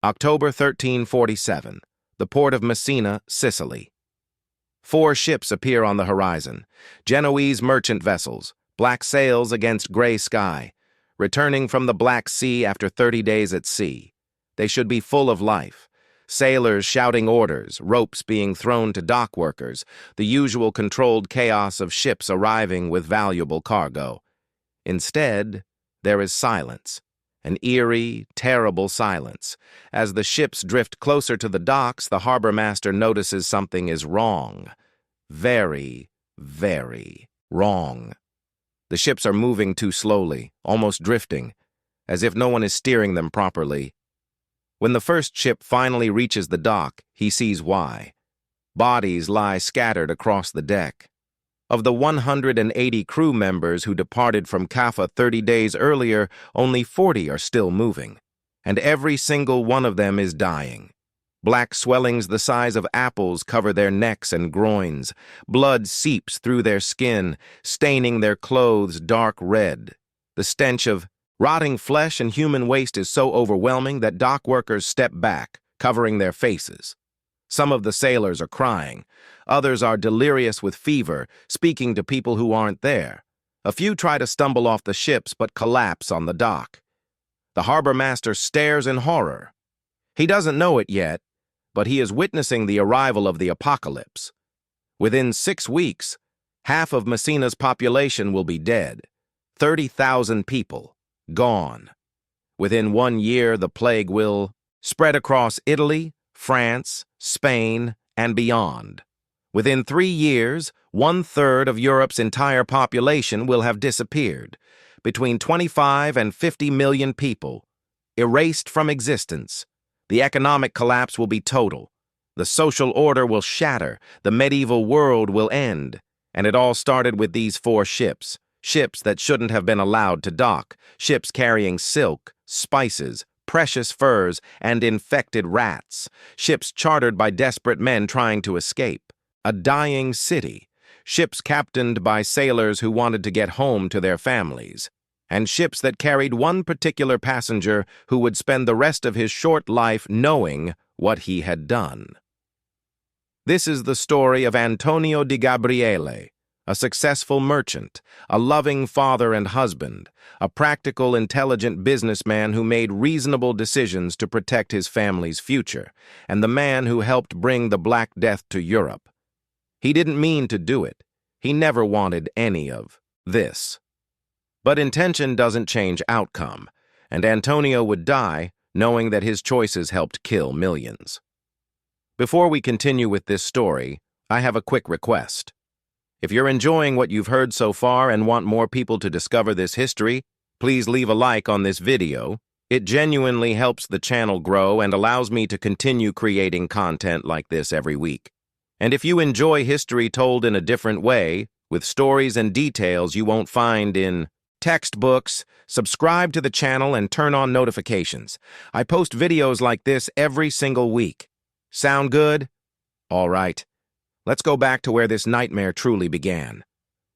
October 1347, the port of Messina, Sicily. 4 ships appear on the horizon, Genoese merchant vessels, black sails against gray sky, returning from the Black Sea after 30 days at sea. They should be full of life. Sailors shouting orders, ropes being thrown to dock workers, the usual controlled chaos of ships arriving with valuable cargo. Instead, there is silence. An eerie, terrible silence. As the ships drift closer to the docks, the harbor master notices something is wrong. Very, very wrong. The ships are moving too slowly, almost drifting, as if no one is steering them properly. When the first ship finally reaches the dock, he sees why. Bodies lie scattered across the deck. Of the 180 crew members who departed from Kaffa 30 days earlier, only 40 are still moving, and every single one of them is dying. Black swellings the size of apples cover their necks and groins. Blood seeps through their skin, staining their clothes dark red. The stench of rotting flesh and human waste is so overwhelming that dock workers step back, covering their faces. Some of the sailors are crying. Others are delirious with fever, speaking to people who aren't there. A few try to stumble off the ships but collapse on the dock. The harbor master stares in horror. He doesn't know it yet, but he is witnessing the arrival of the apocalypse. Within 6 weeks, half of Messina's population will be dead. 30,000 people, gone. Within 1 year, the plague will spread across Italy, France, Spain, and beyond. Within 3 years, 1/3 of Europe's entire population will have disappeared. Between 25 and 50 million people, erased from existence. The economic collapse will be total. The social order will shatter. The medieval world will end. And it all started with these 4 ships. Ships that shouldn't have been allowed to dock. Ships carrying silk, spices, precious furs, and infected rats. Ships chartered by desperate men trying to escape. A dying city. Ships captained by sailors who wanted to get home to their families. And ships that carried one particular passenger who would spend the rest of his short life knowing what he had done. This is the story of Antonio di Gabriele, a successful merchant, a loving father and husband, a practical, intelligent businessman who made reasonable decisions to protect his family's future, and the man who helped bring the Black Death to Europe. He didn't mean to do it. He never wanted any of this. But intention doesn't change outcome, and Antonio would die knowing that his choices helped kill millions. Before we continue with this story, I have a quick request. If you're enjoying what you've heard so far and want more people to discover this history, please leave a like on this video. It genuinely helps the channel grow and allows me to continue creating content like this every week. And if you enjoy history told in a different way, with stories and details you won't find in textbooks, subscribe to the channel and turn on notifications. I post videos like this every single week. Sound good? All right. Let's go back to where this nightmare truly began.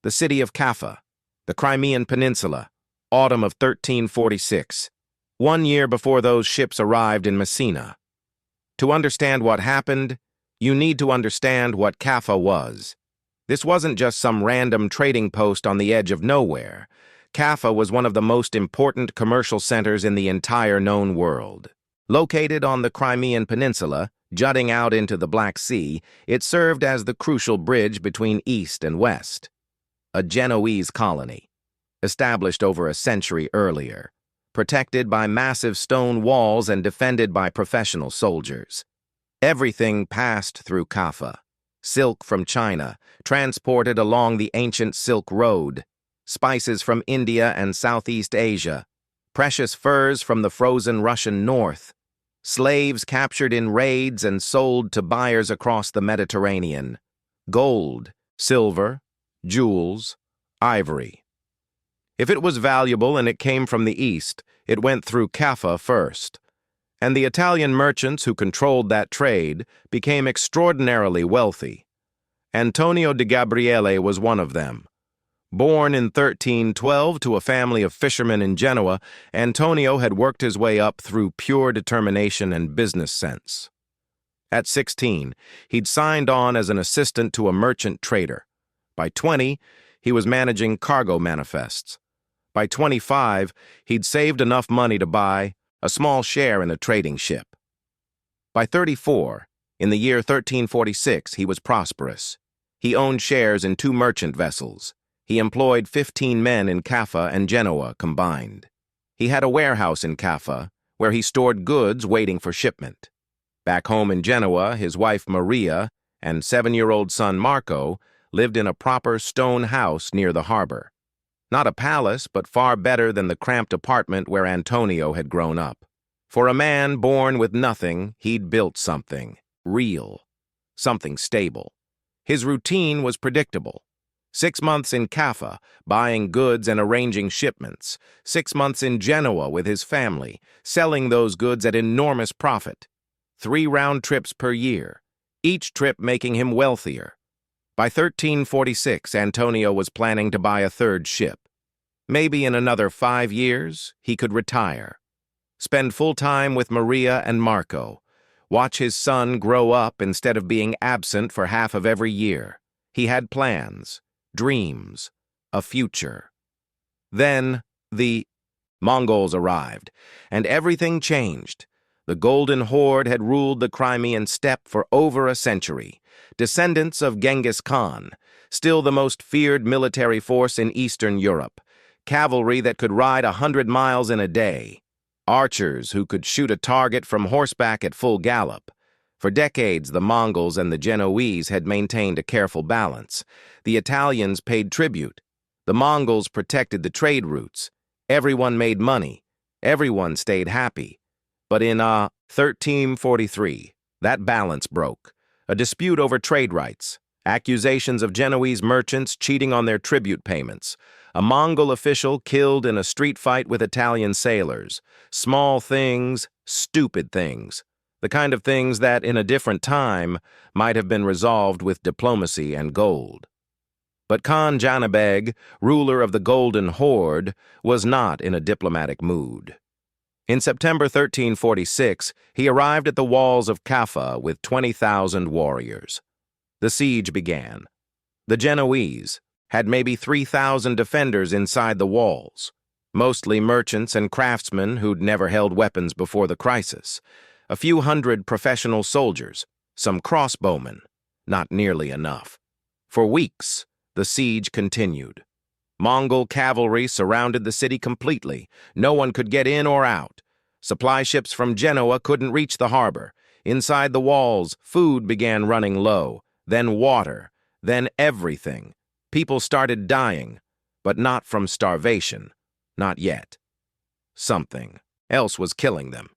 The city of Kaffa, the Crimean Peninsula, autumn of 1346, 1 year before those ships arrived in Messina. To understand what happened, you need to understand what Kaffa was. This wasn't just some random trading post on the edge of nowhere. Kaffa was one of the most important commercial centers in the entire known world. Located on the Crimean Peninsula, jutting out into the Black Sea, it served as the crucial bridge between East and West. A Genoese colony, established over a century earlier, protected by massive stone walls and defended by professional soldiers. Everything passed through Kaffa. Silk from China, transported along the ancient Silk Road, spices from India and Southeast Asia, precious furs from the frozen Russian north, slaves captured in raids and sold to buyers across the Mediterranean, gold, silver, jewels, ivory. If it was valuable and it came from the east, it went through Kaffa first, and the Italian merchants who controlled that trade became extraordinarily wealthy. Antonio di Gabriele was one of them. Born in 1312 to a family of fishermen in Genoa, Antonio had worked his way up through pure determination and business sense. At 16, he'd signed on as an assistant to a merchant trader. By 20, he was managing cargo manifests. By 25, he'd saved enough money to buy a small share in a trading ship. By 34, in the year 1346, he was prosperous. He owned shares in 2 merchant vessels. He employed 15 men in Caffa and Genoa combined. He had a warehouse in Caffa, where he stored goods waiting for shipment. Back home in Genoa, his wife Maria and 7-year-old son Marco lived in a proper stone house near the harbor. Not a palace, but far better than the cramped apartment where Antonio had grown up. For a man born with nothing, he'd built something real, something stable. His routine was predictable. 6 months in Caffa, buying goods and arranging shipments. 6 months in Genoa with his family, selling those goods at enormous profit. 3 round trips per year, each trip making him wealthier. By 1346, Antonio was planning to buy a 3rd ship. Maybe in another 5 years, he could retire. Spend full time with Maria and Marco. Watch his son grow up instead of being absent for half of every year. He had plans, dreams, a future. Then the Mongols arrived, and everything changed. The Golden Horde had ruled the Crimean steppe for over a century. Descendants of Genghis Khan, still the most feared military force in Eastern Europe. Cavalry that could ride 100 miles in a day. Archers who could shoot a target from horseback at full gallop. For decades, the Mongols and the Genoese had maintained a careful balance. The Italians paid tribute. The Mongols protected the trade routes. Everyone made money. Everyone stayed happy. But in 1343, that balance broke. A dispute over trade rights. Accusations of Genoese merchants cheating on their tribute payments. A Mongol official killed in a street fight with Italian sailors. Small things, stupid things. The kind of things that, in a different time, might have been resolved with diplomacy and gold. But Khan Janibeg, ruler of the Golden Horde, was not in a diplomatic mood. In September 1346, he arrived at the walls of Caffa with 20,000 warriors. The siege began. The Genoese had maybe 3,000 defenders inside the walls, mostly merchants and craftsmen who'd never held weapons before the crisis. A few hundred professional soldiers, some crossbowmen, not nearly enough. For weeks, the siege continued. Mongol cavalry surrounded the city completely. No one could get in or out. Supply ships from Genoa couldn't reach the harbor. Inside the walls, food began running low, then water, then everything. People started dying, but not from starvation. Not yet. Something else was killing them.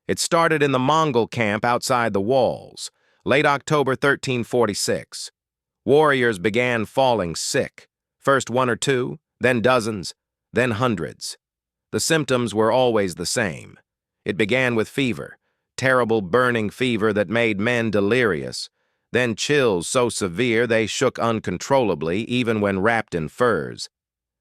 It started in the Mongol camp outside the walls, late October 1346. Warriors began falling sick, first 1 or 2, then dozens, then hundreds. The symptoms were always the same. It began with fever, terrible burning fever that made men delirious, then chills so severe they shook uncontrollably even when wrapped in furs.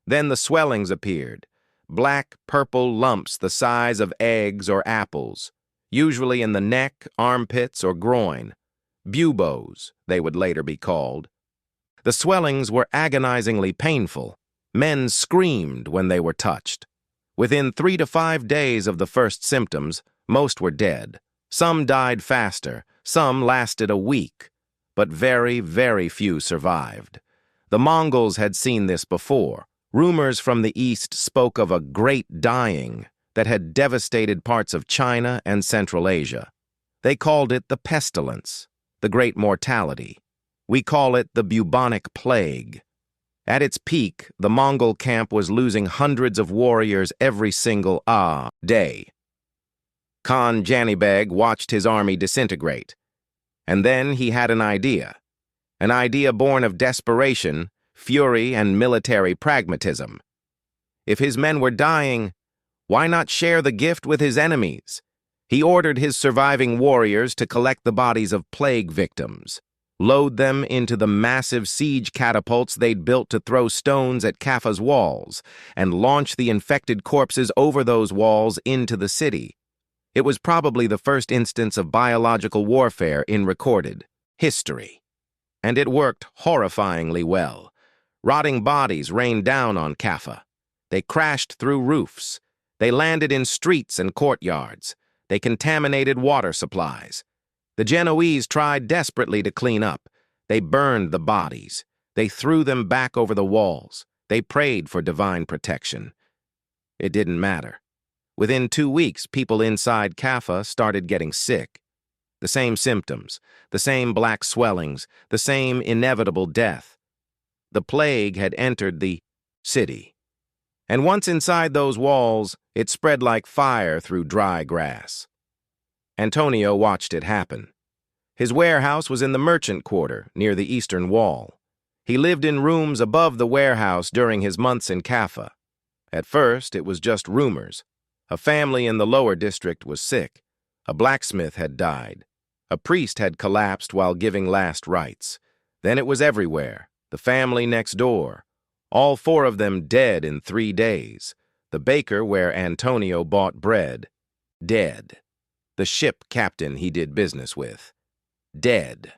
Then the swellings appeared, black, purple lumps the size of eggs or apples, usually in the neck, armpits, or groin. Buboes, they would later be called. The swellings were agonizingly painful. Men screamed when they were touched. Within 3 to 5 days of the first symptoms, most were dead. Some died faster, some lasted a week, but very, very few survived. The Mongols had seen this before. Rumors from the east spoke of a great dying that had devastated parts of China and Central Asia. They called it the pestilence, the great mortality. We call it the bubonic plague. At its peak, the Mongol camp was losing hundreds of warriors every single day. Khan Janibeg watched his army disintegrate. And then he had an idea born of desperation, fury, and military pragmatism. If his men were dying, why not share the gift with his enemies? He ordered his surviving warriors to collect the bodies of plague victims, load them into the massive siege catapults they'd built to throw stones at Kaffa's walls, and launch the infected corpses over those walls into the city. It was probably the first instance of biological warfare in recorded history. And it worked horrifyingly well. Rotting bodies rained down on Kaffa. They crashed through roofs. They landed in streets and courtyards. They contaminated water supplies. The Genoese tried desperately to clean up. They burned the bodies. They threw them back over the walls. They prayed for divine protection. It didn't matter. Within 2 weeks, people inside Kaffa started getting sick. The same symptoms, the same black swellings, the same inevitable death. The plague had entered the city. And once inside those walls, it spread like fire through dry grass. Antonio watched it happen. His warehouse was in the merchant quarter, near the eastern wall. He lived in rooms above the warehouse during his months in Kaffa. At first, it was just rumors. A family in the lower district was sick. A blacksmith had died. A priest had collapsed while giving last rites. Then it was everywhere. The family next door. All 4 of them dead in 3 days. The baker where Antonio bought bread. Dead. The ship captain he did business with. Dead.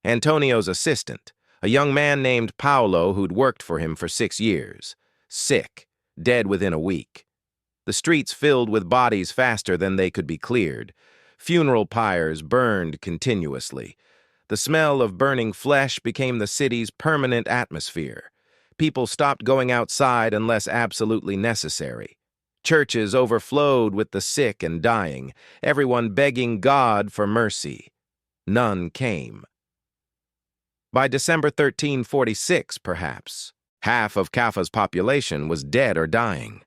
Antonio's assistant, a young man named Paolo who'd worked for him for 6 years. Sick. Dead within a week. The streets filled with bodies faster than they could be cleared. Funeral pyres burned continuously. The smell of burning flesh became the city's permanent atmosphere. People stopped going outside unless absolutely necessary. Churches overflowed with the sick and dying, everyone begging God for mercy. None came. By December 1346, perhaps, half of Kaffa's population was dead or dying.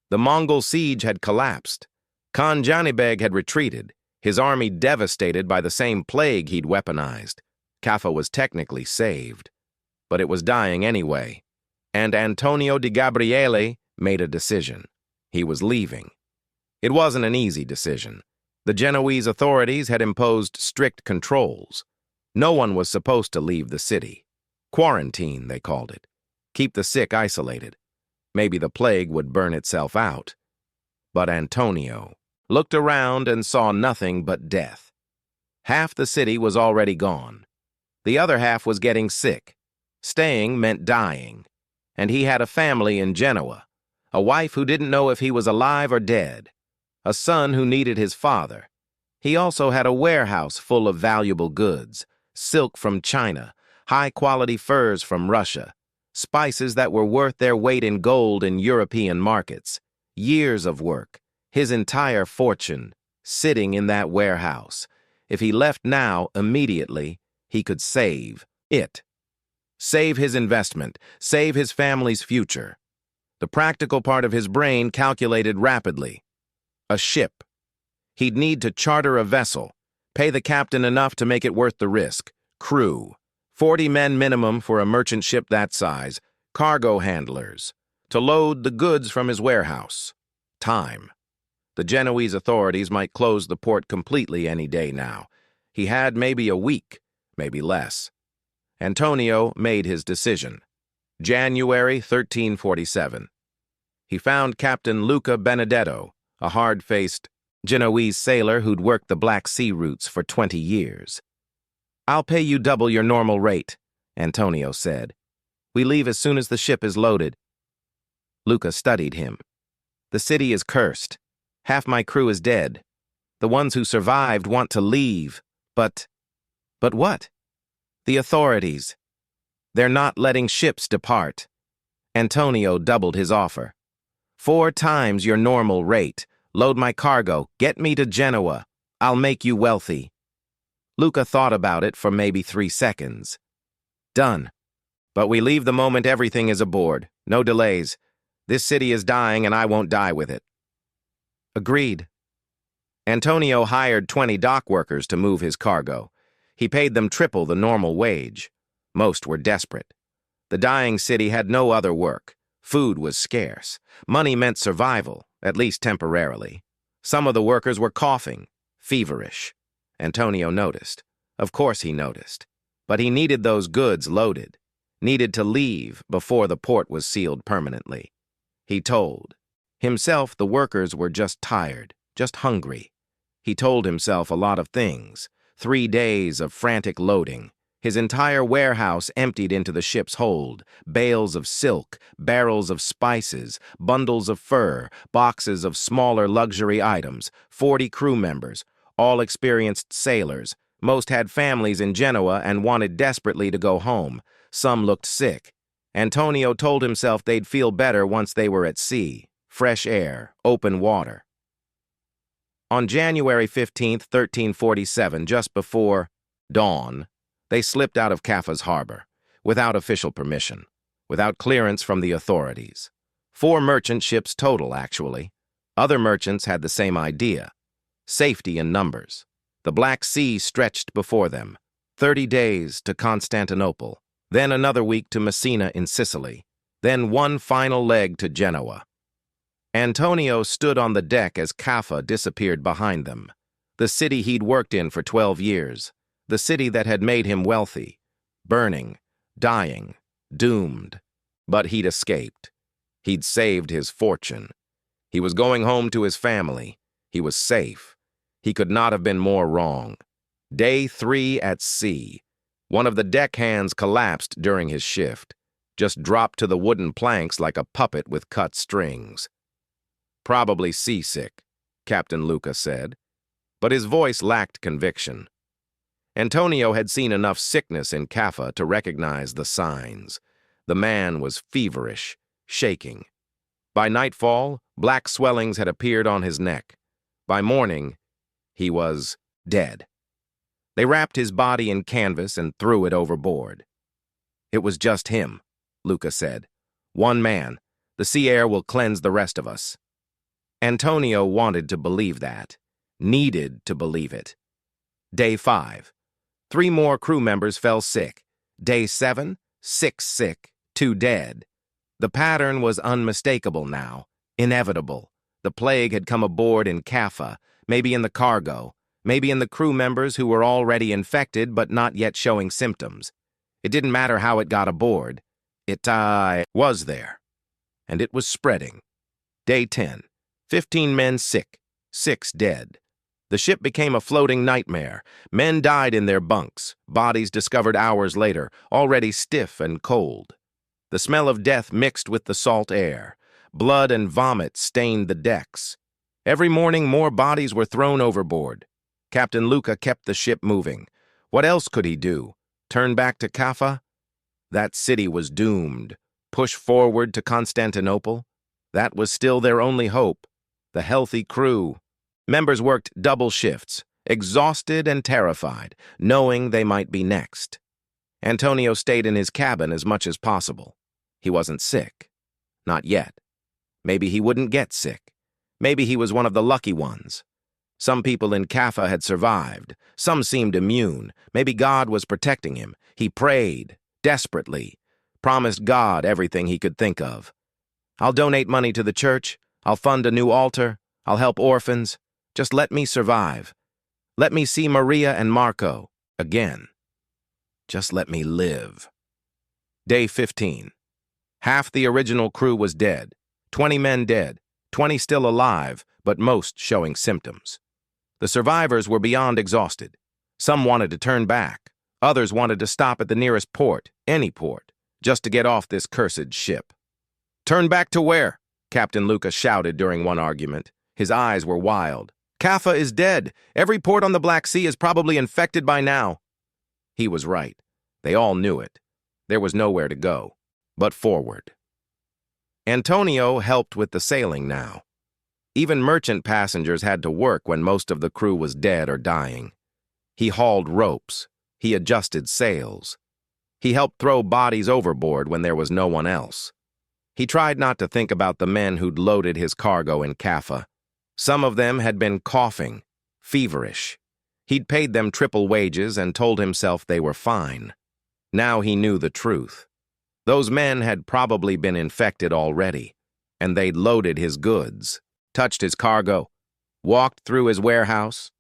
The Mongol siege had collapsed. Khan Janibeg had retreated, his army devastated by the same plague he'd weaponized. Kaffa was technically saved. But it was dying anyway. And Antonio di Gabriele made a decision. He was leaving. It wasn't an easy decision. The Genoese authorities had imposed strict controls. No one was supposed to leave the city. Quarantine, they called it. Keep the sick isolated. Maybe the plague would burn itself out. But Antonio looked around and saw nothing but death. Half the city was already gone. The other half was getting sick. Staying meant dying. And he had a family in Genoa, a wife who didn't know if he was alive or dead, a son who needed his father. He also had a warehouse full of valuable goods, silk from China, high-quality furs from Russia, spices that were worth their weight in gold in European markets, years of work, his entire fortune, sitting in that warehouse. If he left now, immediately, he could save it. Save his investment, save his family's future. The practical part of his brain calculated rapidly. A ship. He'd need to charter a vessel, pay the captain enough to make it worth the risk. Crew. 40 men minimum for a merchant ship that size. Cargo handlers. To load the goods from his warehouse. Time. The Genoese authorities might close the port completely any day now. He had maybe a week, maybe less. Antonio made his decision. January 1347. He found Captain Luca Benedetto, a hard-faced Genoese sailor who'd worked the Black Sea routes for 20 years. "I'll pay you double your normal rate," Antonio said. "We leave as soon as the ship is loaded." Luca studied him. "The city is cursed. Half my crew is dead. The ones who survived want to leave, but what? The authorities. They're not letting ships depart." Antonio doubled his offer. 4 times your normal rate. Load my cargo. Get me to Genoa. I'll make you wealthy." Luca thought about it for maybe 3 seconds. "Done. But we leave the moment everything is aboard. No delays. This city is dying and I won't die with it." Agreed. Antonio hired 20 dock workers to move his cargo. He paid them triple the normal wage. Most were desperate. The dying city had no other work. Food was scarce. Money meant survival, at least temporarily. Some of the workers were coughing, feverish. Antonio noticed. Of course he noticed. But he needed those goods loaded, needed to leave before the port was sealed permanently. He told himself the workers were just tired, just hungry. He told himself a lot of things. 3 days of frantic loading. His entire warehouse emptied into the ship's hold. Bales of silk, barrels of spices, bundles of fur, boxes of smaller luxury items, 40 crew members, all experienced sailors. Most had families in Genoa and wanted desperately to go home. Some looked sick. Antonio told himself they'd feel better once they were at sea. Fresh air, open water. On January 15, 1347, just before dawn, they slipped out of Caffa's harbor, without official permission, without clearance from the authorities. 4 merchant ships total, actually. Other merchants had the same idea. Safety in numbers. The Black Sea stretched before them. 30 days to Constantinople, then another week to Messina in Sicily, then one final leg to Genoa. Antonio stood on the deck as Caffa disappeared behind them. The city he'd worked in for 12 years. The city that had made him wealthy. Burning, dying, doomed. But he'd escaped. He'd saved his fortune. He was going home to his family. He was safe. He could not have been more wrong. Day 3 at sea. One of the deckhands collapsed during his shift. Just dropped to the wooden planks like a puppet with cut strings. Probably seasick, Captain Luca said, but his voice lacked conviction. Antonio had seen enough sickness in Caffa to recognize the signs. The man was feverish, shaking. By nightfall, black swellings had appeared on his neck. By morning, he was dead. They wrapped his body in canvas and threw it overboard. It was just him, Luca said. One man. The sea air will cleanse the rest of us. Antonio wanted to believe that, needed to believe it. Day 5. 3 more crew members fell sick. Day 7, 6 sick, 2 dead. The pattern was unmistakable now, inevitable. The plague had come aboard in Caffa, maybe in the cargo, maybe in the crew members who were already infected but not yet showing symptoms. It didn't matter how it got aboard. It was there, and it was spreading. Day 10. 15 men sick, 6 dead. The ship became a floating nightmare. Men died in their bunks, bodies discovered hours later, already stiff and cold. The smell of death mixed with the salt air. Blood and vomit stained the decks. Every morning more bodies were thrown overboard. Captain Luca kept the ship moving. What else could he do? Turn back to Caffa? That city was doomed. Push forward to Constantinople? That was still their only hope. The healthy crew. Members worked double shifts, exhausted and terrified, knowing they might be next. Antonio stayed in his cabin as much as possible. He wasn't sick. Not yet. Maybe he wouldn't get sick. Maybe he was one of the lucky ones. Some people in Caffa had survived. Some seemed immune. Maybe God was protecting him. He prayed, desperately, promised God everything he could think of. I'll donate money to the church. I'll fund a new altar. I'll help orphans. Just let me survive. Let me see Maria and Marco again. Just let me live. Day 15. Half the original crew was dead. 20 men dead. 20 still alive, but most showing symptoms. The survivors were beyond exhausted. Some wanted to turn back. Others wanted to stop at the nearest port, any port, just to get off this cursed ship. Turn back to where? Captain Luca shouted during one argument. His eyes were wild. Caffa is dead. Every port on the Black Sea is probably infected by now. He was right. They all knew it. There was nowhere to go, but forward. Antonio helped with the sailing now. Even merchant passengers had to work when most of the crew was dead or dying. He hauled ropes. He adjusted sails. He helped throw bodies overboard when there was no one else. He tried not to think about the men who'd loaded his cargo in Caffa. Some of them had been coughing, feverish. He'd paid them triple wages and told himself they were fine. Now he knew the truth. Those men had probably been infected already, and they'd loaded his goods, touched his cargo, walked through his warehouse.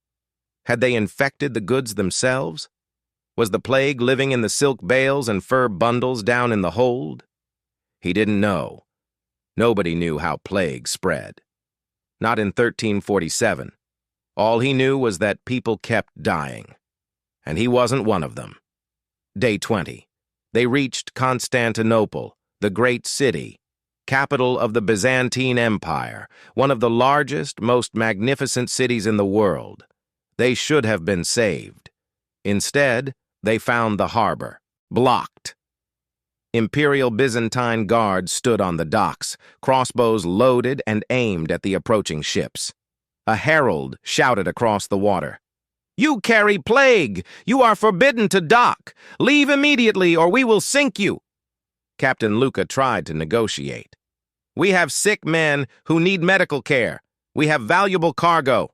Had they infected the goods themselves? Was the plague living in the silk bales and fur bundles down in the hold? He didn't know. Nobody knew how plague spread. Not in 1347. All he knew was that people kept dying. And he wasn't one of them. Day 20. They reached Constantinople, the great city, capital of the Byzantine Empire, one of the largest, most magnificent cities in the world. They should have been saved. Instead, they found the harbor, blocked. Imperial Byzantine guards stood on the docks, crossbows loaded and aimed at the approaching ships. A herald shouted across the water, "You carry plague! You are forbidden to dock! Leave immediately or we will sink you!" Captain Luca tried to negotiate. "We have sick men who need medical care. We have valuable cargo.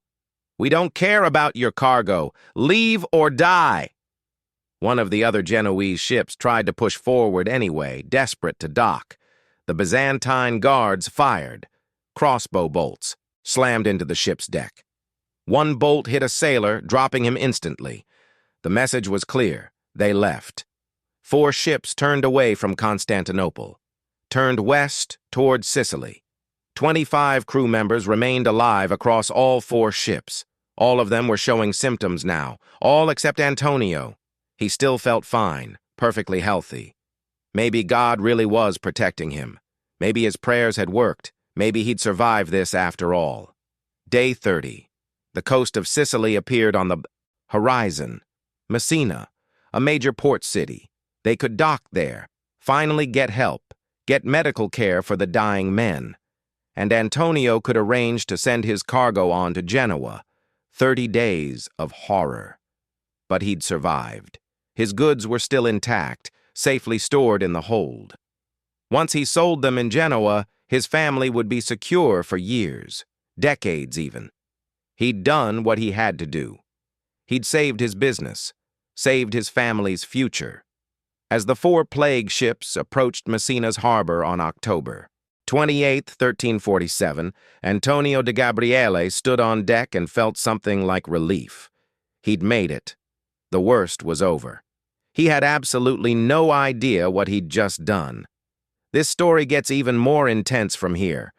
We don't care about your cargo. Leave or die." One of the other Genoese ships tried to push forward anyway, desperate to dock. The Byzantine guards fired. Crossbow bolts slammed into the ship's deck. One bolt hit a sailor, dropping him instantly. The message was clear. They left. 4 ships turned away from Constantinople, turned west toward Sicily. 25 crew members remained alive across all 4 ships. All of them were showing symptoms now, all except Antonio. He still felt fine, perfectly healthy. Maybe God really was protecting him. Maybe his prayers had worked. Maybe he'd survive this after all. Day 30. The coast of Sicily appeared on the horizon. Messina, a major port city. They could dock there, finally get help, get medical care for the dying men. And Antonio could arrange to send his cargo on to Genoa. 30 days of horror. But he'd survived. His goods were still intact, safely stored in the hold. Once he sold them in Genoa, his family would be secure for years, decades even. He'd done what he had to do. He'd saved his business, saved his family's future. As the 4 plague ships approached Messina's harbor on October 28, 1347, Antonio de Gabriele stood on deck and felt something like relief. He'd made it. The worst was over. He had absolutely no idea what he'd just done. This story gets even more intense from here.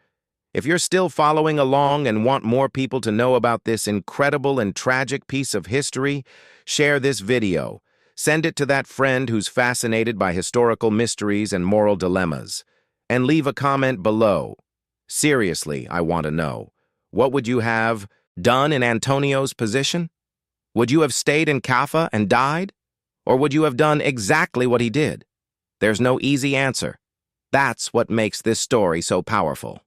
If you're still following along and want more people to know about this incredible and tragic piece of history, share this video. Send it to that friend who's fascinated by historical mysteries and moral dilemmas. And leave a comment below. Seriously, I want to know. What would you have done in Antonio's position? Would you have stayed in Kaffa and died? Or would you have done exactly what he did? There's no easy answer. That's what makes this story so powerful.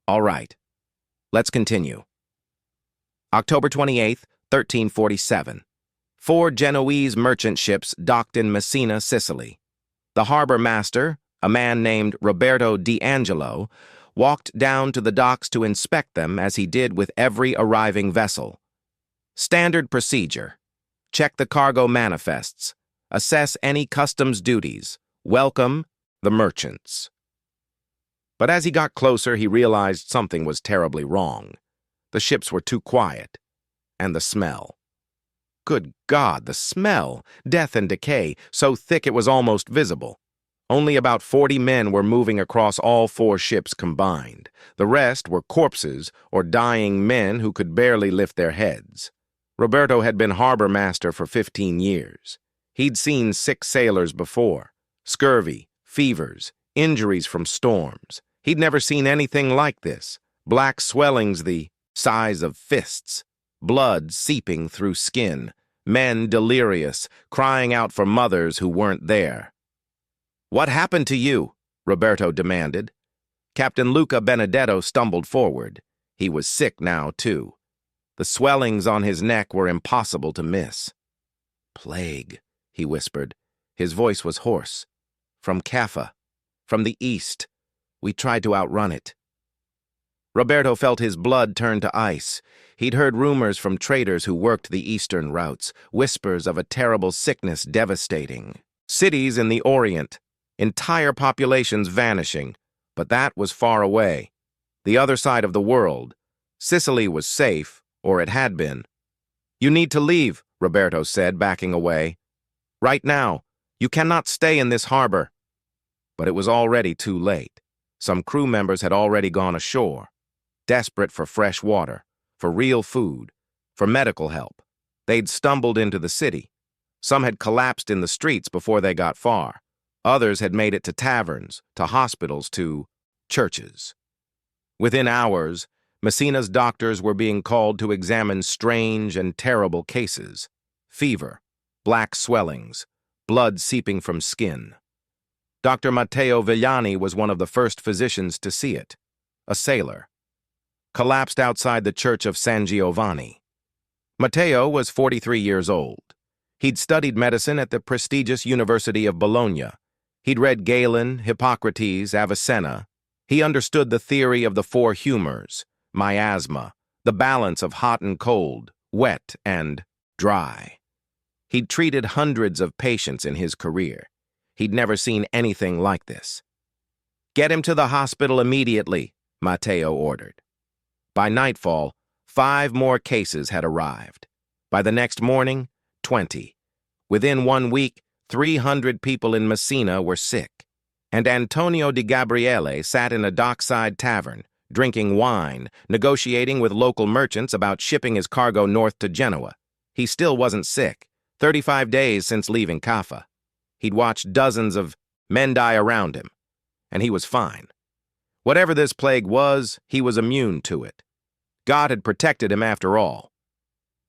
All right, let's continue. October 28, 1347. 4 Genoese merchant ships docked in Messina, Sicily. The harbor master, a man named Roberto D'Angelo, walked down to the docks to inspect them as he did with every arriving vessel. Standard procedure. Check the cargo manifests. Assess any customs duties. Welcome the merchants. But as he got closer, he realized something was terribly wrong. The ships were too quiet. And the smell. Good God, the smell! Death and decay, so thick it was almost visible. Only about 40 men were moving across all 4 ships combined. The rest were corpses or dying men who could barely lift their heads. Roberto had been harbor master for 15 years. He'd seen sick sailors before. Scurvy, fevers, injuries from storms. He'd never seen anything like this. Black swellings the size of fists. Blood seeping through skin. Men delirious, crying out for mothers who weren't there. "What happened to you?" Roberto demanded. Captain Luca Benedetto stumbled forward. He was sick now, too. The swellings on his neck were impossible to miss. "Plague," he whispered. His voice was hoarse. "From Kaffa. From the east. We tried to outrun it." Roberto felt his blood turn to ice. He'd heard rumors from traders who worked the eastern routes, whispers of a terrible sickness devastating. Cities in the Orient, entire populations vanishing, but that was far away. The other side of the world. Sicily was safe, or it had been. "You need to leave," Roberto said, backing away. Right now, you cannot stay in this harbor." But it was already too late. Some crew members had already gone ashore, desperate for fresh water, for real food, for medical help. They'd stumbled into the city. Some had collapsed in the streets before they got far. Others had made it to taverns, to hospitals, to churches. Within hours, Messina's doctors were being called to examine strange and terrible cases: fever, black swellings, blood seeping from skin. Dr. Matteo Villani was one of the first physicians to see it, a sailor. Collapsed outside the church of San Giovanni. Matteo was 43 years old. He'd studied medicine at the prestigious University of Bologna. He'd read Galen, Hippocrates, Avicenna. He understood the theory of the four humors, miasma, the balance of hot and cold, wet and dry. He'd treated hundreds of patients in his career. He'd never seen anything like this. "Get him to the hospital immediately," Matteo ordered. By nightfall, 5 more cases had arrived. By the next morning, 20. Within 1 week, 300 people in Messina were sick. And Antonio Di Gabriele sat in a dockside tavern, drinking wine, negotiating with local merchants about shipping his cargo north to Genoa. He still wasn't sick, 35 days since leaving Caffa. He'd watched dozens of men die around him, and he was fine. Whatever this plague was, he was immune to it. God had protected him after all.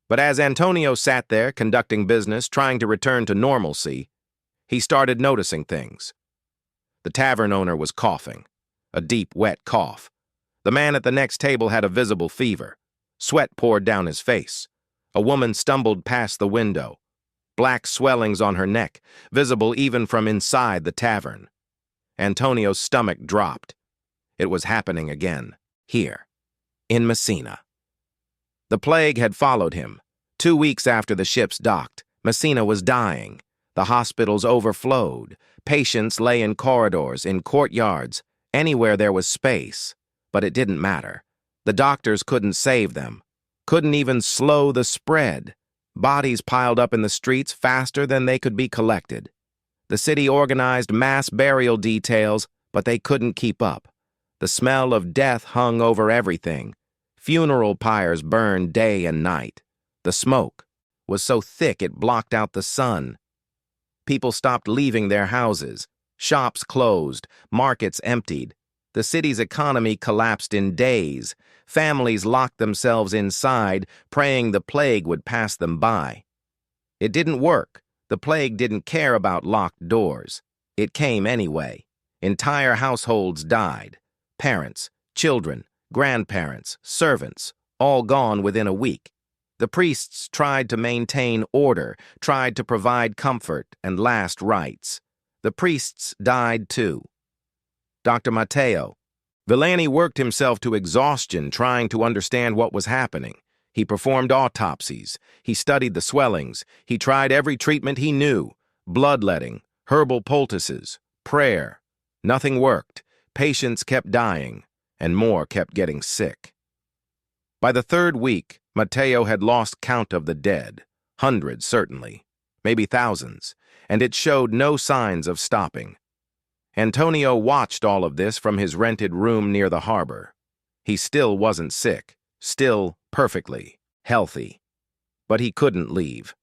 But as Antonio sat there, conducting business, trying to return to normalcy, he started noticing things. The tavern owner was coughing, a deep, wet cough. The man at the next table had a visible fever. Sweat poured down his face. A woman stumbled past the window, black swellings on her neck, visible even from inside the tavern. Antonio's stomach dropped. It was happening again, here, in Messina. The plague had followed him. 2 weeks after the ships docked, Messina was dying. The hospitals overflowed. Patients lay in corridors, in courtyards, anywhere there was space. But it didn't matter. The doctors couldn't save them, couldn't even slow the spread. Bodies piled up in the streets faster than they could be collected. The city organized mass burial details, but they couldn't keep up. The smell of death hung over everything. Funeral pyres burned day and night. The smoke was so thick it blocked out the sun. People stopped leaving their houses. Shops closed. Markets emptied. The city's economy collapsed in days. Families locked themselves inside, praying the plague would pass them by. It didn't work. The plague didn't care about locked doors. It came anyway. Entire households died. Parents, children, grandparents, servants, all gone within a week. The priests tried to maintain order, tried to provide comfort and last rites. The priests died too. Dr. Matteo Villani worked himself to exhaustion trying to understand what was happening. He performed autopsies. He studied the swellings. He tried every treatment he knew: bloodletting, herbal poultices, prayer. Nothing worked. Patients kept dying, and more kept getting sick. By the 3rd week, Matteo had lost count of the dead, hundreds certainly, maybe thousands, and it showed no signs of stopping. Antonio watched all of this from his rented room near the harbor. He still wasn't sick, still perfectly healthy. But he couldn't leave.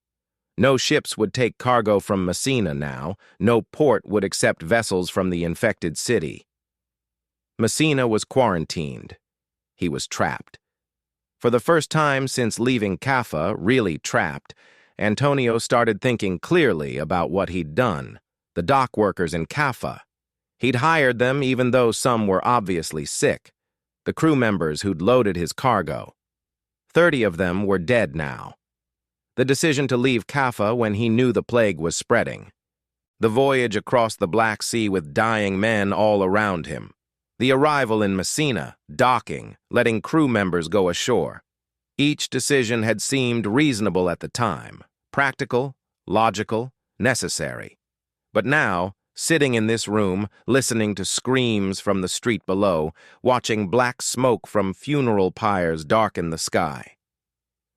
No ships would take cargo from Messina now. No port would accept vessels from the infected city. Messina was quarantined. He was trapped. For the first time since leaving Caffa, really trapped, Antonio started thinking clearly about what he'd done. The dock workers in Caffa. He'd hired them even though some were obviously sick. The crew members who'd loaded his cargo. 30 of them were dead now. The decision to leave Caffa when he knew the plague was spreading. The voyage across the Black Sea with dying men all around him. The arrival in Messina, docking, letting crew members go ashore. Each decision had seemed reasonable at the time, practical, logical, necessary. But now, sitting in this room, listening to screams from the street below, watching black smoke from funeral pyres darken the sky.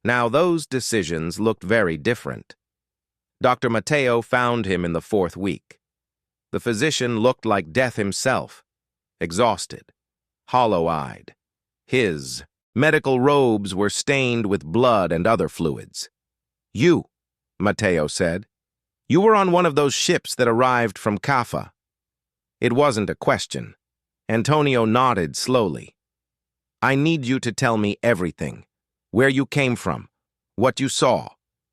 Now those decisions looked very different. Dr. Matteo found him in the 4th week. The physician looked like death himself, exhausted, hollow-eyed. His medical robes were stained with blood and other fluids. "You," Matteo said, "you were on one of those ships that arrived from Kaffa." It wasn't a question. Antonio nodded slowly. "I need you to tell me everything. Where you came from, what you saw,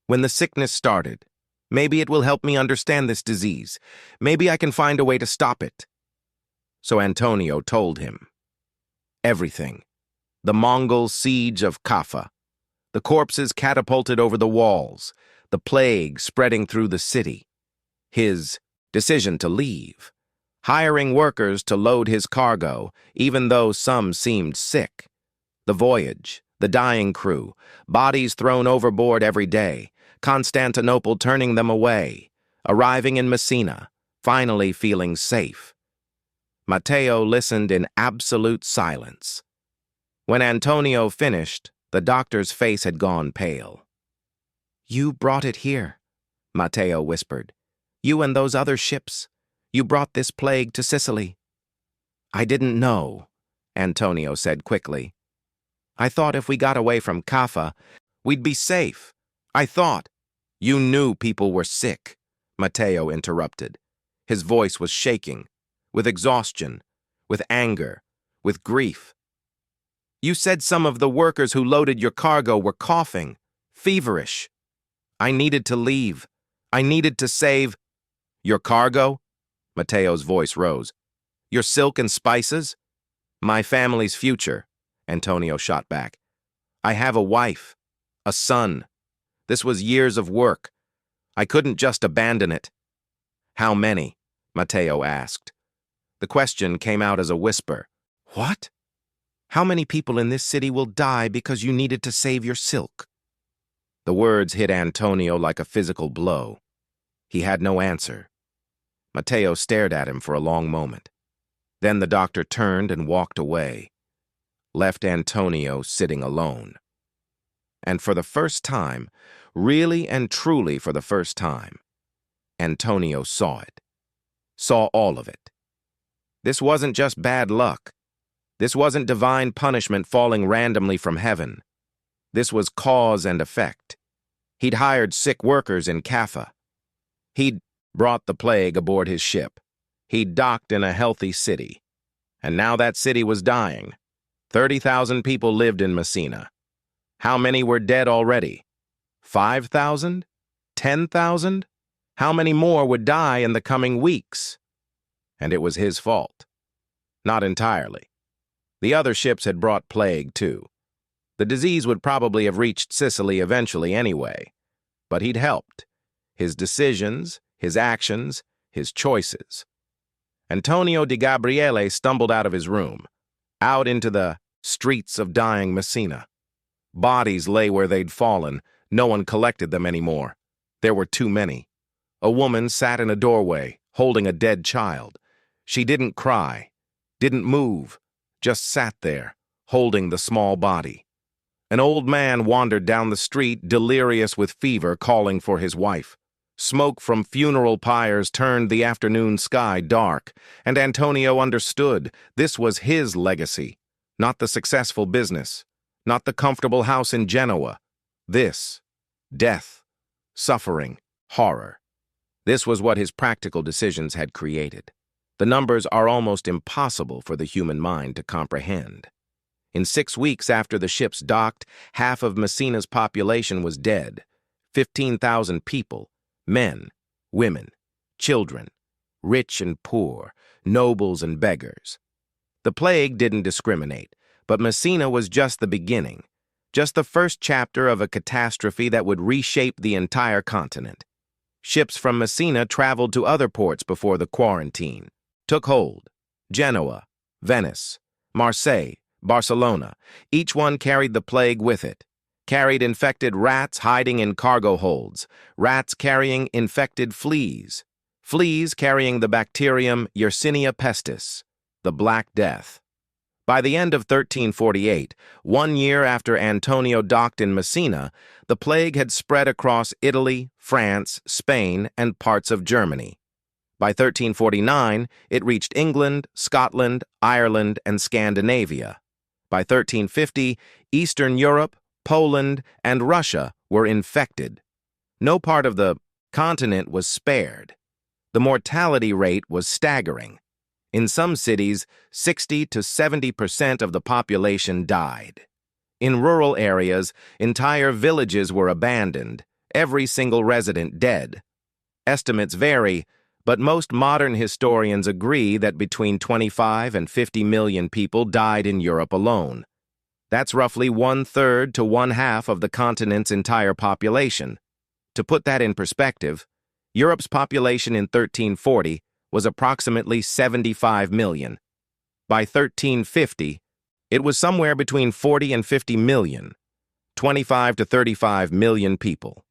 when the sickness started. Maybe it will help me understand this disease. Maybe I can find a way to stop it." So Antonio told him. Everything. The Mongol siege of Kaffa, the corpses catapulted over the walls, the plague spreading through the city, his decision to leave, hiring workers to load his cargo, even though some seemed sick, the voyage, the dying crew, bodies thrown overboard every day, Constantinople turning them away, arriving in Messina, finally feeling safe. Matteo listened in absolute silence. When Antonio finished, the doctor's face had gone pale. "You brought it here," Matteo whispered. "You and those other ships. You brought this plague to Sicily." "I didn't know," Antonio said quickly. "I thought if we got away from Kaffa, we'd be safe. I thought—" "You knew people were sick," Matteo interrupted. His voice was shaking, with exhaustion, with anger, with grief. "You said some of the workers who loaded your cargo were coughing, feverish. I needed to leave. I needed to save—" "Your cargo?" Matteo's voice rose. "Your silk and spices?" "My family's future," Antonio shot back. "I have a wife, a son. This was years of work. I couldn't just abandon it." "How many?" Matteo asked. The question came out as a whisper. "What? How many people in this city will die because you needed to save your silk?" The words hit Antonio like a physical blow. He had no answer. Matteo stared at him for a long moment. Then the doctor turned and walked away, left Antonio sitting alone. And for the first time, really and truly for the first time, Antonio saw it. Saw all of it. This wasn't just bad luck. This wasn't divine punishment falling randomly from heaven. This was cause and effect. He'd hired sick workers in Kaffa. He'd brought the plague aboard his ship. He'd docked in a healthy city. And now that city was dying. 30,000 people lived in Messina. How many were dead already? 5,000? 10,000? How many more would die in the coming weeks? And it was his fault. Not entirely. The other ships had brought plague, too. The disease would probably have reached Sicily eventually anyway. But he'd helped. His decisions, his actions, his choices. Antonio di Gabriele stumbled out of his room, out into the streets of dying Messina. Bodies lay where they'd fallen. No one collected them anymore. There were too many. A woman sat in a doorway, holding a dead child. She didn't cry, didn't move, just sat there, holding the small body. An old man wandered down the street, delirious with fever, calling for his wife. Smoke from funeral pyres turned the afternoon sky dark, and Antonio understood this was his legacy, not the successful business, not the comfortable house in Genoa. This, death, suffering, horror. This was what his practical decisions had created. The numbers are almost impossible for the human mind to comprehend. In 6 weeks after the ships docked, half of Messina's population was dead. 15,000 people, men, women, children, rich and poor, nobles and beggars. The plague didn't discriminate, but Messina was just the beginning, just the first chapter of a catastrophe that would reshape the entire continent. Ships from Messina traveled to other ports before the quarantine, took hold. Genoa, Venice, Marseille, Barcelona. Each one carried the plague with it. Carried infected rats hiding in cargo holds, rats carrying infected fleas, fleas carrying the bacterium Yersinia pestis, the Black Death. By the end of 1348, 1 year after Antonio docked in Messina, the plague had spread across Italy, France, Spain, and parts of Germany. By 1349, it reached England, Scotland, Ireland, and Scandinavia. By 1350, Eastern Europe, Poland, and Russia were infected. No part of the continent was spared. The mortality rate was staggering. In some cities, 60 to 70% of the population died. In rural areas, entire villages were abandoned, every single resident dead. Estimates vary, but most modern historians agree that between 25 and 50 million people died in Europe alone. That's roughly 1/3 to 1/2 of the continent's entire population. To put that in perspective, Europe's population in 1340 was approximately 75 million. By 1350, it was somewhere between 40 and 50 million, 25 to 35 million people.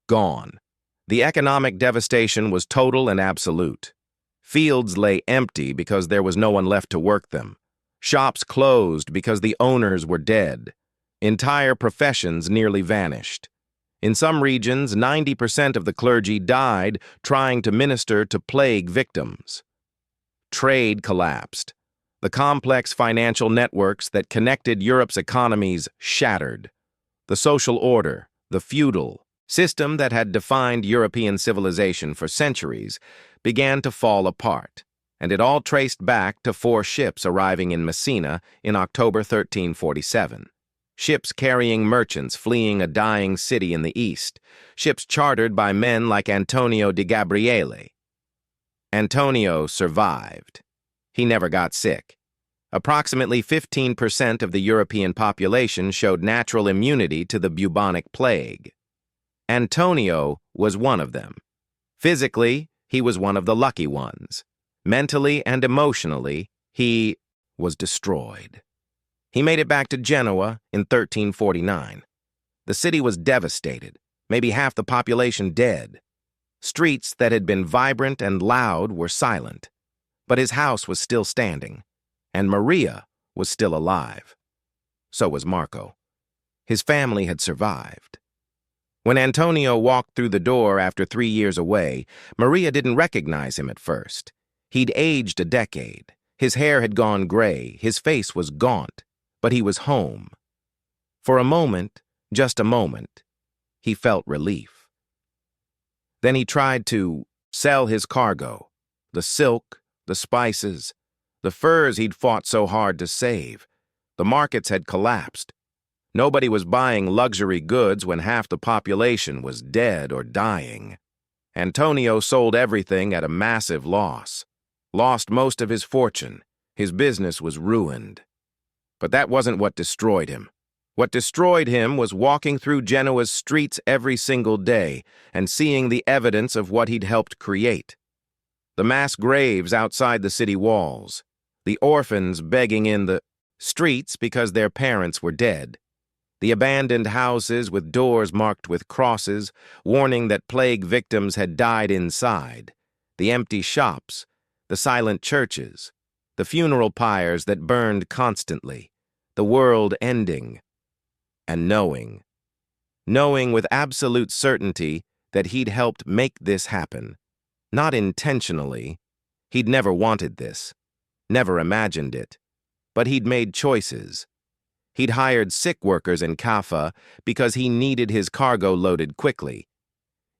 Gone. The economic devastation was total and absolute. Fields lay empty because there was no one left to work them. Shops closed because the owners were dead. Entire professions nearly vanished. In some regions, 90% of the clergy died trying to minister to plague victims. Trade collapsed. The complex financial networks that connected Europe's economies shattered. The social order, the feudal system that had defined European civilization for centuries, began to fall apart, and it all traced back to 4 ships arriving in Messina in October 1347. Ships carrying merchants fleeing a dying city in the east, ships chartered by men like Antonio di Gabriele. Antonio survived. He never got sick. Approximately 15% of the European population showed natural immunity to the bubonic plague. Antonio was one of them. Physically, he was one of the lucky ones. Mentally and emotionally, he was destroyed. He made it back to Genoa in 1349. The city was devastated, maybe half the population dead. Streets that had been vibrant and loud were silent, but his house was still standing, and Maria was still alive. So was Marco. His family had survived. When Antonio walked through the door after 3 years away, Maria didn't recognize him at first. He'd aged a decade. His hair had gone gray, his face was gaunt, but he was home. For a moment, just a moment, he felt relief. Then he tried to sell his cargo, the silk, the spices, the furs he'd fought so hard to save. The markets had collapsed. Nobody was buying luxury goods when half the population was dead or dying. Antonio sold everything at a massive loss, lost most of his fortune. His business was ruined. But that wasn't what destroyed him. What destroyed him was walking through Genoa's streets every single day and seeing the evidence of what he'd helped create. The mass graves outside the city walls, the orphans begging in the streets because their parents were dead, the abandoned houses with doors marked with crosses, warning that plague victims had died inside, the empty shops, the silent churches, the funeral pyres that burned constantly, the world ending, and knowing with absolute certainty that he'd helped make this happen. Not intentionally. He'd never wanted this, never imagined it, but he'd made choices. He'd hired sick workers in Kaffa because he needed his cargo loaded quickly.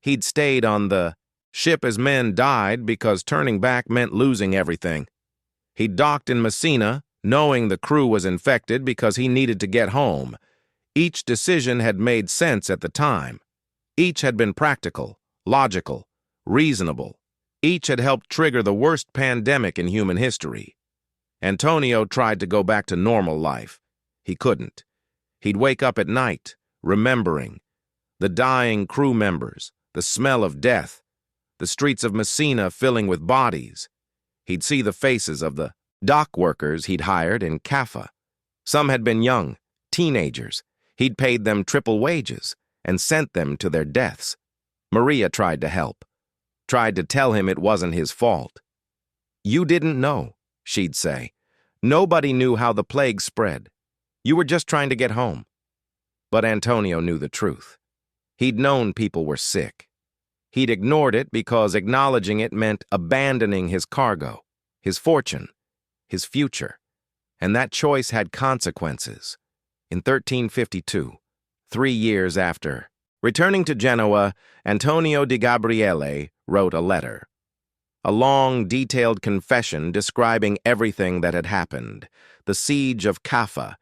He'd stayed on the ship as men died because turning back meant losing everything. He docked in Messina, knowing the crew was infected because he needed to get home. Each decision had made sense at the time. Each had been practical, logical, reasonable. Each had helped trigger the worst pandemic in human history. Antonio tried to go back to normal life. He couldn't. He'd wake up at night, remembering the dying crew members, the smell of death, the streets of Messina filling with bodies. He'd see the faces of the dock workers he'd hired in Kaffa. Some had been young, teenagers. He'd paid them triple wages and sent them to their deaths. Maria tried to help, tried to tell him it wasn't his fault. "You didn't know," she'd say. Nobody knew how the plague spread. You were just trying to get home. But Antonio knew the truth. He'd known people were sick. He'd ignored it because acknowledging it meant abandoning his cargo, his fortune, his future. And that choice had consequences. In 1352, 3 years after, returning to Genoa, Antonio di Gabriele wrote a letter. A long, detailed confession describing everything that had happened, the siege of Caffa,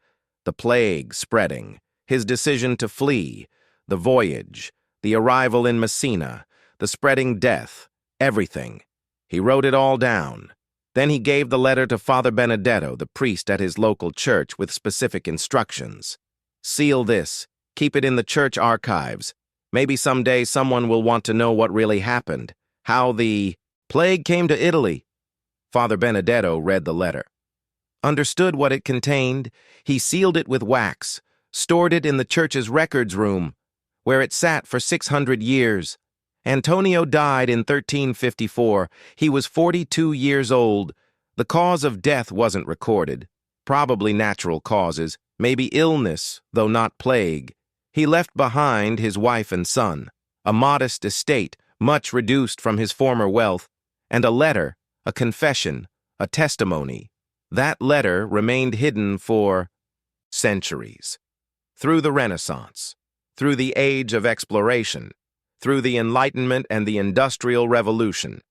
the plague spreading, his decision to flee, the voyage, the arrival in Messina, the spreading death, everything. He wrote it all down. Then he gave the letter to Father Benedetto, the priest at his local church, with specific instructions. Seal this. Keep it in the church archives. Maybe someday someone will want to know what really happened, how the plague came to Italy. Father Benedetto read the letter. Understood what it contained, he sealed it with wax, stored it in the church's records room, where it sat for 600 years. Antonio died in 1354. He was 42 years old. The cause of death wasn't recorded. Probably natural causes, maybe illness, though not plague. He left behind his wife and son, a modest estate, much reduced from his former wealth, and a letter, a confession, a testimony. That letter remained hidden for centuries. Through the Renaissance, through the Age of Exploration, through the Enlightenment and the Industrial Revolution,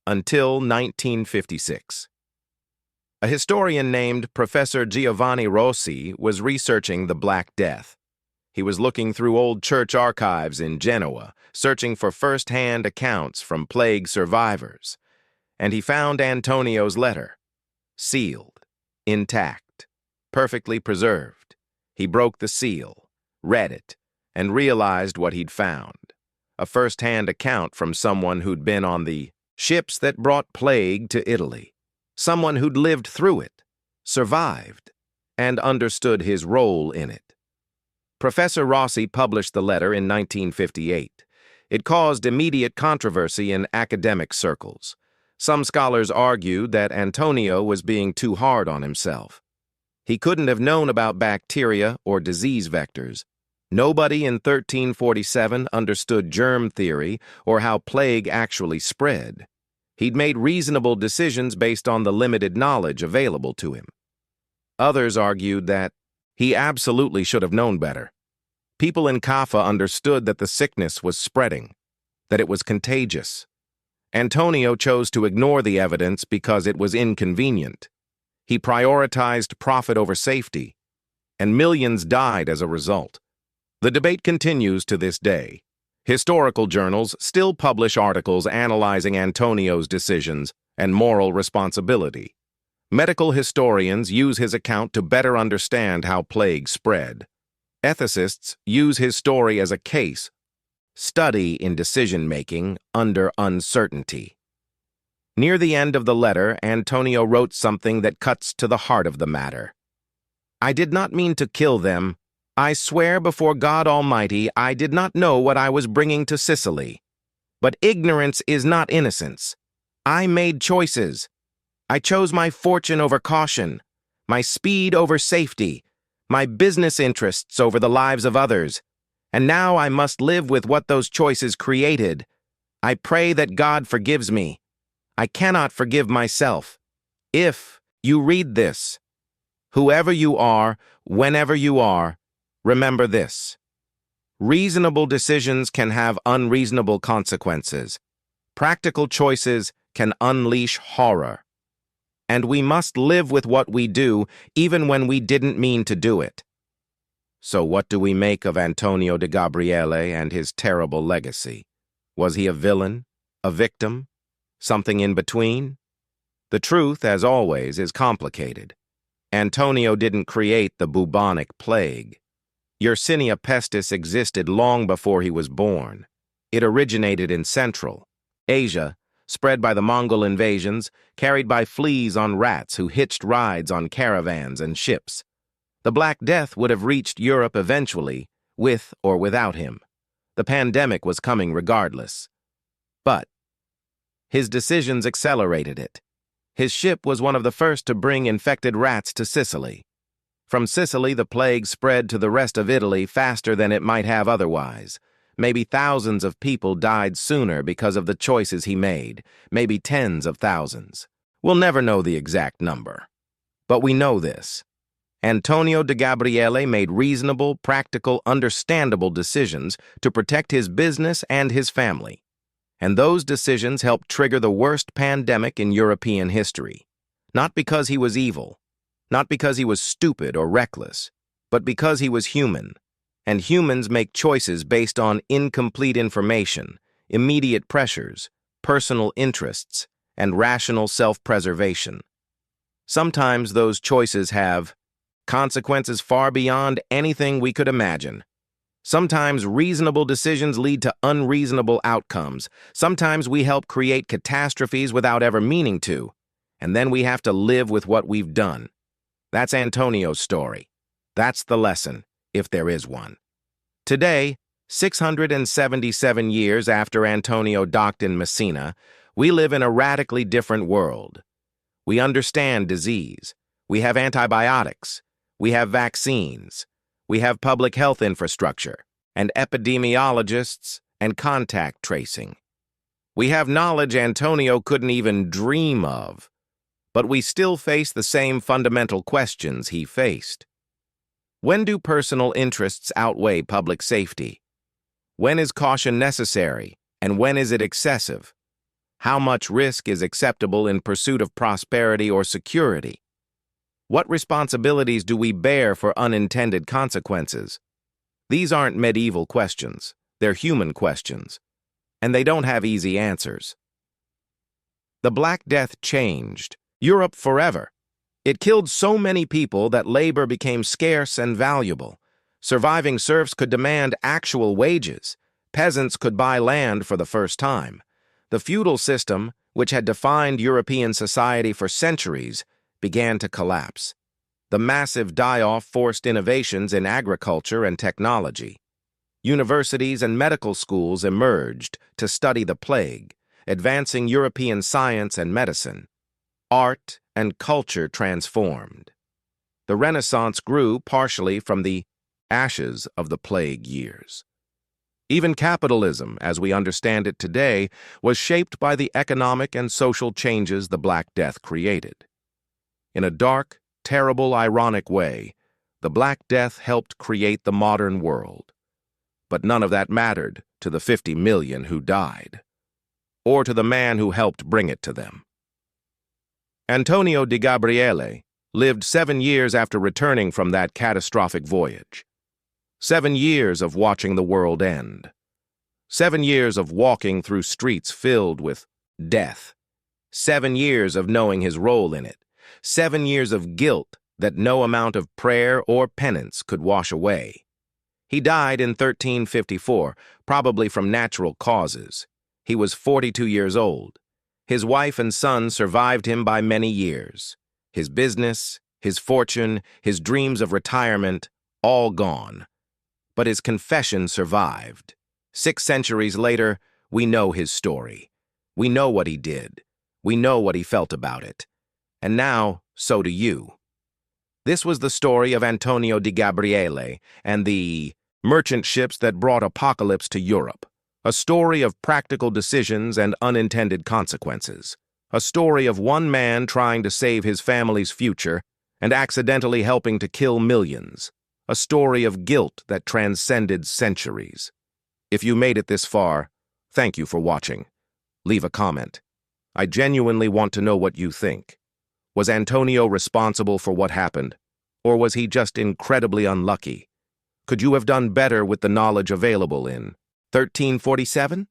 until 1956. A historian named Professor Giovanni Rossi was researching the Black Death. He was looking through old church archives in Genoa, searching for first-hand accounts from plague survivors, and he found Antonio's letter, sealed, intact, perfectly preserved. He broke the seal, read it, and realized what he'd found. A first-hand account from someone who'd been on the ships that brought plague to Italy, someone who'd lived through it, survived, and understood his role in it. Professor Rossi published the letter in 1958. It caused immediate controversy in academic circles. Some scholars argued that Antonio was being too hard on himself. He couldn't have known about bacteria or disease vectors. Nobody in 1347 understood germ theory or how plague actually spread. He'd made reasonable decisions based on the limited knowledge available to him. Others argued that he absolutely should have known better. People in Caffa understood that the sickness was spreading, that it was contagious. Antonio chose to ignore the evidence because it was inconvenient. He prioritized profit over safety, and millions died as a result. The debate continues to this day. Historical journals still publish articles analyzing Antonio's decisions and moral responsibility. Medical historians use his account to better understand how plague spread. Ethicists use his story as a case study in decision-making under uncertainty. Near the end of the letter, Antonio wrote something that cuts to the heart of the matter. I did not mean to kill them. I swear before God Almighty I did not know what I was bringing to Sicily. But ignorance is not innocence. I made choices. I chose my fortune over caution, my speed over safety, my business interests over the lives of others, and now I must live with what those choices created. I pray that God forgives me. I cannot forgive myself. If you read this, whoever you are, whenever you are, remember this. Reasonable decisions can have unreasonable consequences. Practical choices can unleash horror. And we must live with what we do, even when we didn't mean to do it. So what do we make of Antonio de Gabriele and his terrible legacy? Was he a villain? A victim? Something in between? The truth, as always, is complicated. Antonio didn't create the bubonic plague. Yersinia pestis existed long before he was born. It originated in Central Asia, spread by the Mongol invasions, carried by fleas on rats who hitched rides on caravans and ships. The Black Death would have reached Europe eventually, with or without him. The pandemic was coming regardless. But his decisions accelerated it. His ship was one of the first to bring infected rats to Sicily. From Sicily, the plague spread to the rest of Italy faster than it might have otherwise. Maybe thousands of people died sooner because of the choices he made, maybe tens of thousands. We'll never know the exact number. But we know this. Antonio de Gabriele made reasonable, practical, understandable decisions to protect his business and his family. And those decisions helped trigger the worst pandemic in European history. Not because he was evil, not because he was stupid or reckless, but because he was human. And humans make choices based on incomplete information, immediate pressures, personal interests, and rational self-preservation. Sometimes those choices have consequences far beyond anything we could imagine. Sometimes reasonable decisions lead to unreasonable outcomes. Sometimes we help create catastrophes without ever meaning to, and then we have to live with what we've done. That's Antonio's story. That's the lesson, if there is one. Today, 677 years after Antonio docked in Messina, we live in a radically different world. We understand disease. We have antibiotics. We have vaccines. We have public health infrastructure, and epidemiologists, and contact tracing. We have knowledge Antonio couldn't even dream of, but we still face the same fundamental questions he faced. When do personal interests outweigh public safety? When is caution necessary, and when is it excessive? How much risk is acceptable in pursuit of prosperity or security? What responsibilities do we bear for unintended consequences? These aren't medieval questions, they're human questions, and they don't have easy answers. The Black Death changed Europe forever. It killed so many people that labor became scarce and valuable. Surviving serfs could demand actual wages. Peasants could buy land for the first time. The feudal system, which had defined European society for centuries, began to collapse. The massive die-off forced innovations in agriculture and technology. Universities and medical schools emerged to study the plague, advancing European science and medicine. Art and culture transformed. The Renaissance grew partially from the ashes of the plague years. Even capitalism, as we understand it today, was shaped by the economic and social changes the Black Death created. In a dark, terrible, ironic way, the Black Death helped create the modern world. But none of that mattered to the 50 million who died, or to the man who helped bring it to them. Antonio de Gabriele lived 7 years after returning from that catastrophic voyage. 7 years of watching the world end. 7 years of walking through streets filled with death. 7 years of knowing his role in it. 7 years of guilt that no amount of prayer or penance could wash away. He died in 1354, probably from natural causes. He was 42 years old. His wife and son survived him by many years. His business, his fortune, his dreams of retirement, all gone. But his confession survived. 6 centuries later, we know his story. We know what he did. We know what he felt about it. And now, so do you. This was the story of Antonio de Gabriele and the merchant ships that brought apocalypse to Europe. A story of practical decisions and unintended consequences. A story of one man trying to save his family's future and accidentally helping to kill millions. A story of guilt that transcended centuries. If you made it this far, thank you for watching. Leave a comment. I genuinely want to know what you think. Was Antonio responsible for what happened? Or was he just incredibly unlucky? Could you have done better with the knowledge available in 1347?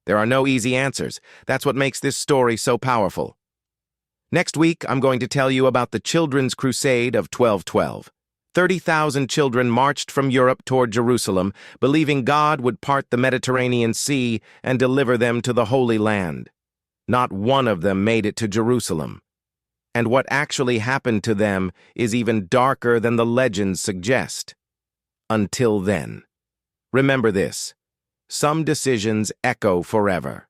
There are no easy answers. That's what makes this story so powerful. Next week, I'm going to tell you about the Children's Crusade of 1212. 30,000 children marched from Europe toward Jerusalem, believing God would part the Mediterranean Sea and deliver them to the Holy Land. Not one of them made it to Jerusalem. And what actually happened to them is even darker than the legends suggest. Until then. Remember this: some decisions echo forever.